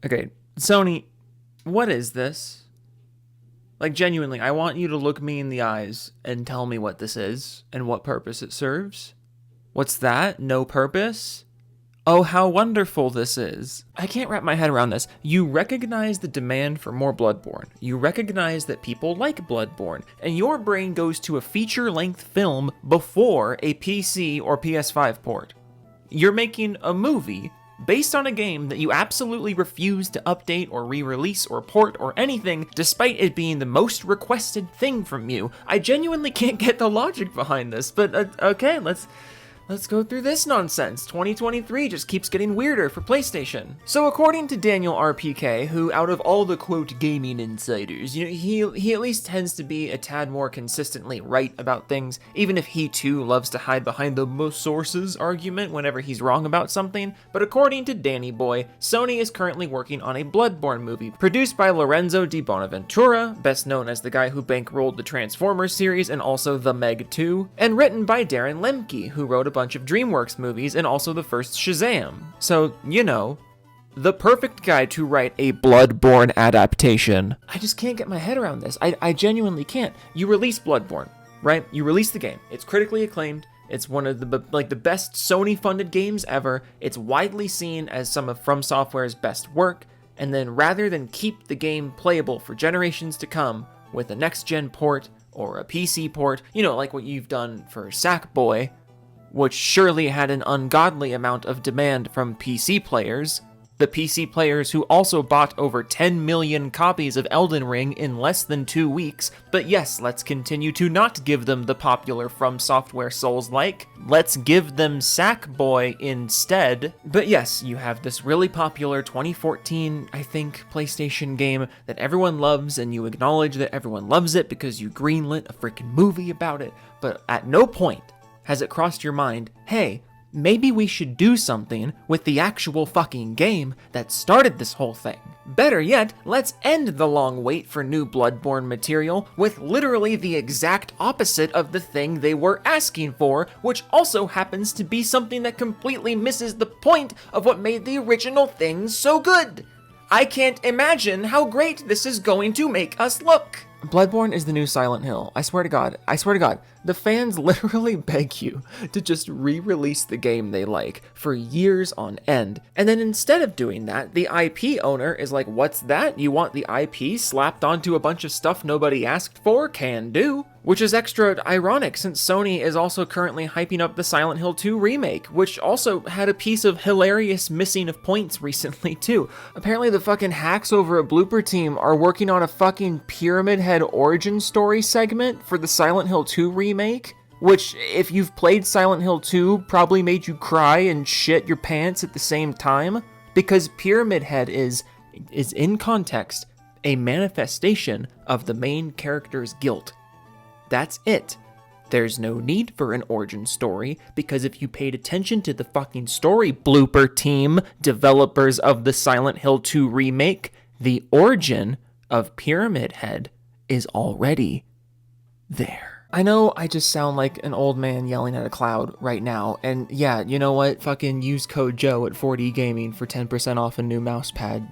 Okay, Sony, what is this? Like, genuinely, I want you to look me in the eyes and tell me what this is and what purpose it serves. What's that? No purpose? Oh, how wonderful this is. I can't wrap my head around this. You recognize the demand for more Bloodborne. You recognize that people like Bloodborne, and your brain goes to a feature-length film before a PC or PS5 port. You're making a movie based on a game that you absolutely refuse to update or re-release or port or anything, despite it being the most requested thing from you. I genuinely can't get the logic behind this, but okay, let's go through this nonsense. 2023 just keeps getting weirder for PlayStation. So according to Daniel RPK, who out of all the quote gaming insiders, he at least tends to be a tad more consistently right about things, even if he too loves to hide behind the most sources argument whenever he's wrong about something. But according to Danny Boy, Sony is currently working on a Bloodborne movie, produced by Lorenzo di Bonaventura, best known as the guy who bankrolled the Transformers series and also The Meg 2, and written by Darren Lemke, who wrote a bunch of DreamWorks movies and also the first Shazam. So, the perfect guy to write a Bloodborne adaptation. I just can't get my head around this. I genuinely can't. You release Bloodborne, right? You release the game. It's critically acclaimed. It's one of the best Sony-funded games ever. It's widely seen as some of From Software's best work. And then rather than keep the game playable for generations to come with a next-gen port or a PC port, like what you've done for Sackboy, which surely had an ungodly amount of demand from PC players, the PC players who also bought over 10 million copies of Elden Ring in less than 2 weeks. But yes, let's continue to not give them the popular From Software Souls-like. Let's give them Sackboy instead. But yes, you have this really popular 2014, I think, PlayStation game that everyone loves, and you acknowledge that everyone loves it because you greenlit a freaking movie about it. But at no point has it crossed your mind, hey, maybe we should do something with the actual fucking game that started this whole thing? Better yet, let's end the long wait for new Bloodborne material with literally the exact opposite of the thing they were asking for, which also happens to be something that completely misses the point of what made the original thing so good. I can't imagine how great this is going to make us look. Bloodborne is the new Silent Hill. I swear to God. The fans literally beg you to just re-release the game they like for years on end. And then instead of doing that, the IP owner is like, what's that? You want the IP slapped onto a bunch of stuff nobody asked for? Can do. Which is extra ironic since Sony is also currently hyping up the Silent Hill 2 remake, which also had a piece of hilarious missing of points recently too. Apparently the fucking hacks over at Blooper Team are working on a fucking Pyramid Head origin story segment for the Silent Hill 2 remake, which, if you've played Silent Hill 2, probably made you cry and shit your pants at the same time, because Pyramid Head is in context a manifestation of the main character's guilt. That's it. There's no need for an origin story, because if you paid attention to the fucking story, Blooper Team, developers of the Silent Hill 2 remake, the origin of Pyramid Head is already there. I know I just sound like an old man yelling at a cloud right now, and yeah, you know what? Fucking use code Joe at 4D Gaming for 10% off a new mouse pad,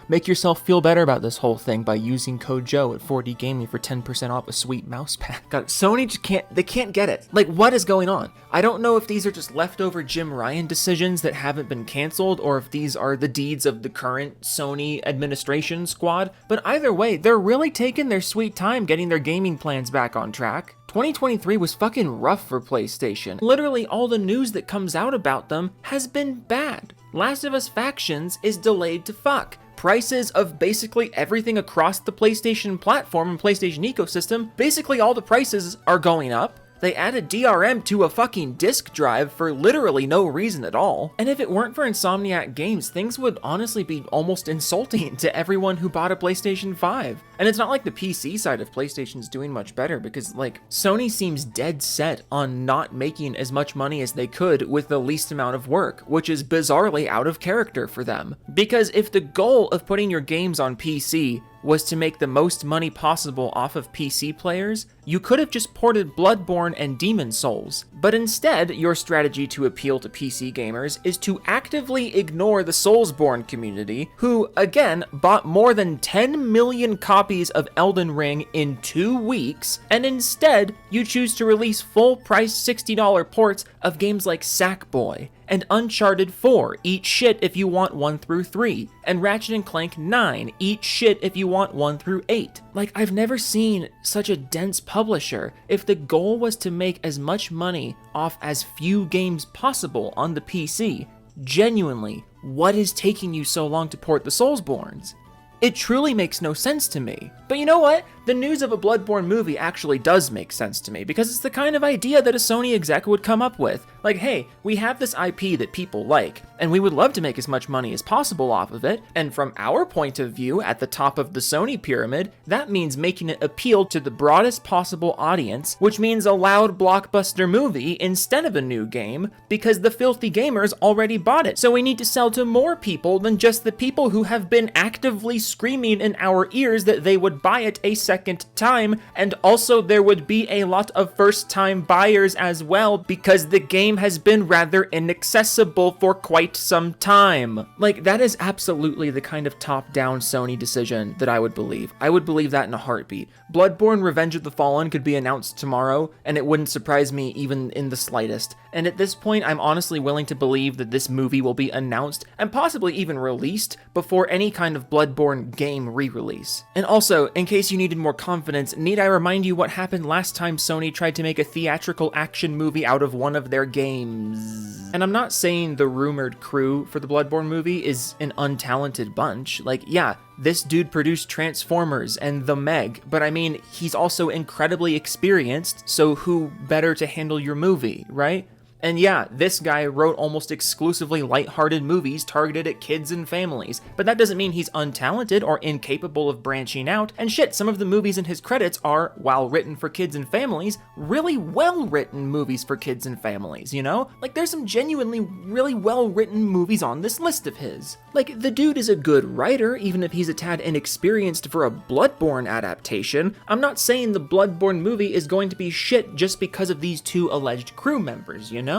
Make yourself feel better about this whole thing by using code Joe at 4D Gaming for 10% off a sweet mouse pad. God, Sony just can't get it. Like, what is going on? I don't know if these are just leftover Jim Ryan decisions that haven't been canceled, or if these are the deeds of the current Sony administration squad, but either way, they're really taking their sweet time getting their gaming plans back on track. 2023 was fucking rough for PlayStation. Literally all the news that comes out about them has been bad. Last of Us Factions is delayed to fuck. Prices of basically everything across the PlayStation platform and PlayStation ecosystem, basically all the prices are going up. They added DRM to a fucking disk drive for literally no reason at all. And if it weren't for Insomniac Games, things would honestly be almost insulting to everyone who bought a PlayStation 5. And it's not like the PC side of PlayStation's doing much better, because Sony seems dead set on not making as much money as they could with the least amount of work, which is bizarrely out of character for them. Because if the goal of putting your games on PC was to make the most money possible off of PC players, you could have just ported Bloodborne and Demon Souls. But instead, your strategy to appeal to PC gamers is to actively ignore the Soulsborne community, who, again, bought more than 10 million copies of Elden Ring in 2 weeks, and instead, you choose to release full-price $60 ports of games like Sackboy and Uncharted 4, eat shit if you want 1 through 3, and Ratchet & Clank 9, eat shit if you want 1 through 8. Like, I've never seen such a dense publisher. If the goal was to make as much money off as few games possible on the PC, genuinely, what is taking you so long to port the Soulsbornes? It truly makes no sense to me. But you know what? The news of a Bloodborne movie actually does make sense to me, because it's the kind of idea that a Sony exec would come up with. Like, hey, we have this IP that people like, and we would love to make as much money as possible off of it, and from our point of view, at the top of the Sony pyramid, that means making it appeal to the broadest possible audience, which means a loud blockbuster movie instead of a new game, because the filthy gamers already bought it. So we need to sell to more people than just the people who have been actively screaming in our ears that they would buy it a second time, and also there would be a lot of first-time buyers as well, because the game has been rather inaccessible for quite some time. Like, that is absolutely the kind of top-down Sony decision that I would believe. I would believe that in a heartbeat. Bloodborne Revenge of the Fallen could be announced tomorrow, and it wouldn't surprise me even in the slightest. And at this point, I'm honestly willing to believe that this movie will be announced, and possibly even released, before any kind of Bloodborne game re-release. And also, in case you needed more confidence, need I remind you what happened last time Sony tried to make a theatrical action movie out of one of their games? And I'm not saying the rumored crew for the Bloodborne movie is an untalented bunch. Like, yeah, this dude produced Transformers and The Meg, but I mean, he's also incredibly experienced, so who better to handle your movie, right? And yeah, this guy wrote almost exclusively lighthearted movies targeted at kids and families, but that doesn't mean he's untalented or incapable of branching out, and shit, some of the movies in his credits are, while written for kids and families, really well-written movies for kids and families, you know? Like, there's some genuinely really well-written movies on this list of his. Like, the dude is a good writer, even if he's a tad inexperienced for a Bloodborne adaptation. I'm not saying the Bloodborne movie is going to be shit just because of these 2 alleged crew members, you know?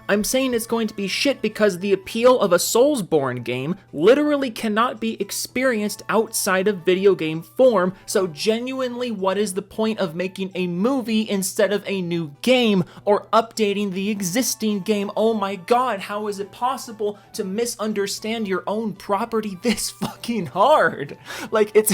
I'm saying it's going to be shit because the appeal of a Soulsborne game literally cannot be experienced outside of video game form, so genuinely, what is the point of making a movie instead of a new game, or updating the existing game? Oh my god, how is it possible to misunderstand your own property this fucking hard? Like, it's...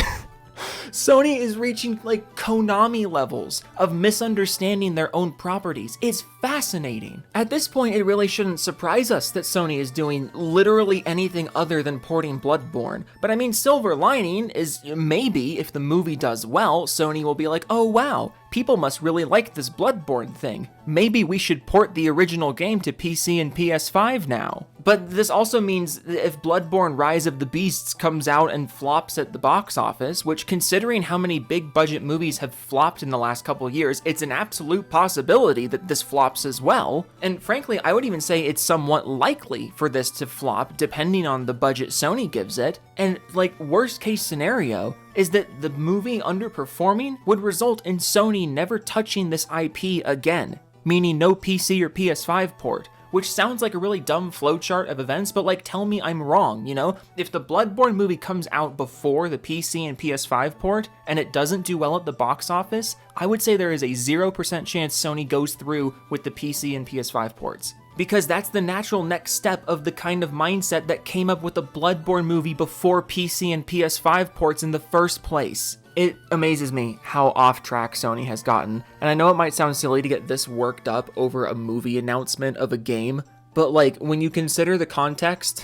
Sony is reaching, like, Konami levels of misunderstanding their own properties. It's fascinating. At this point, it really shouldn't surprise us that Sony is doing literally anything other than porting Bloodborne. But I mean, silver lining is maybe, if the movie does well, Sony will be like, oh wow, people must really like this Bloodborne thing. Maybe we should port the original game to PC and PS5 now. But this also means that if Bloodborne Rise of the Beasts comes out and flops at the box office, which considering how many big budget movies have flopped in the last couple years, it's an absolute possibility that this flops as well. And frankly, I would even say it's somewhat likely for this to flop depending on the budget Sony gives it. And like, worst case scenario is that the movie underperforming would result in Sony never touching this IP again, meaning no PC or PS5 port. Which sounds like a really dumb flowchart of events, but like, tell me I'm wrong, you know? If the Bloodborne movie comes out before the PC and PS5 port, and it doesn't do well at the box office, I would say there is a 0% chance Sony goes through with the PC and PS5 ports. Because that's the natural next step of the kind of mindset that came up with the Bloodborne movie before PC and PS5 ports in the first place. It amazes me how off track Sony has gotten, and I know it might sound silly to get this worked up over a movie announcement of a game, but like, when you consider the context,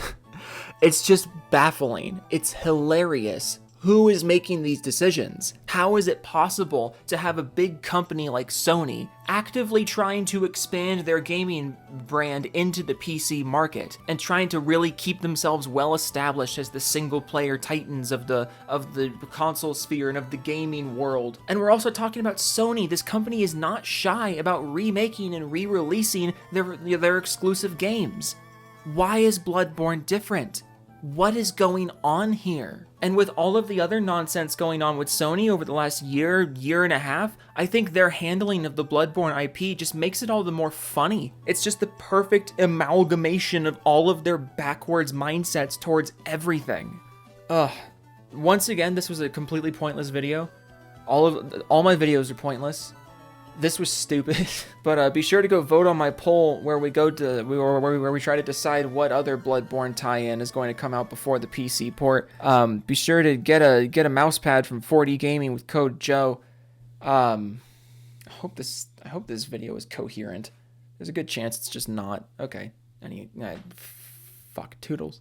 it's just baffling. It's hilarious. Who is making these decisions? How is it possible to have a big company like Sony actively trying to expand their gaming brand into the PC market and trying to really keep themselves well established as the single player titans of the console sphere and of the gaming world? And we're also talking about Sony. This company is not shy about remaking and re-releasing their exclusive games. Why is Bloodborne different? What is going on here? And with all of the other nonsense going on with Sony over the last year and a half, I think their handling of the Bloodborne IP just makes it all the more funny. It's just the perfect amalgamation of all of their backwards mindsets towards everything. Ugh. Once again, this was a completely pointless video. All my videos are pointless. This was stupid, but be sure to go vote on my poll where we go to where we try to decide what other Bloodborne tie-in is going to come out before the PC port. Be sure to get a mouse pad from 4D Gaming with code Joe. I hope this video is coherent. There's a good chance it's just not. Okay. Fuck, toodles.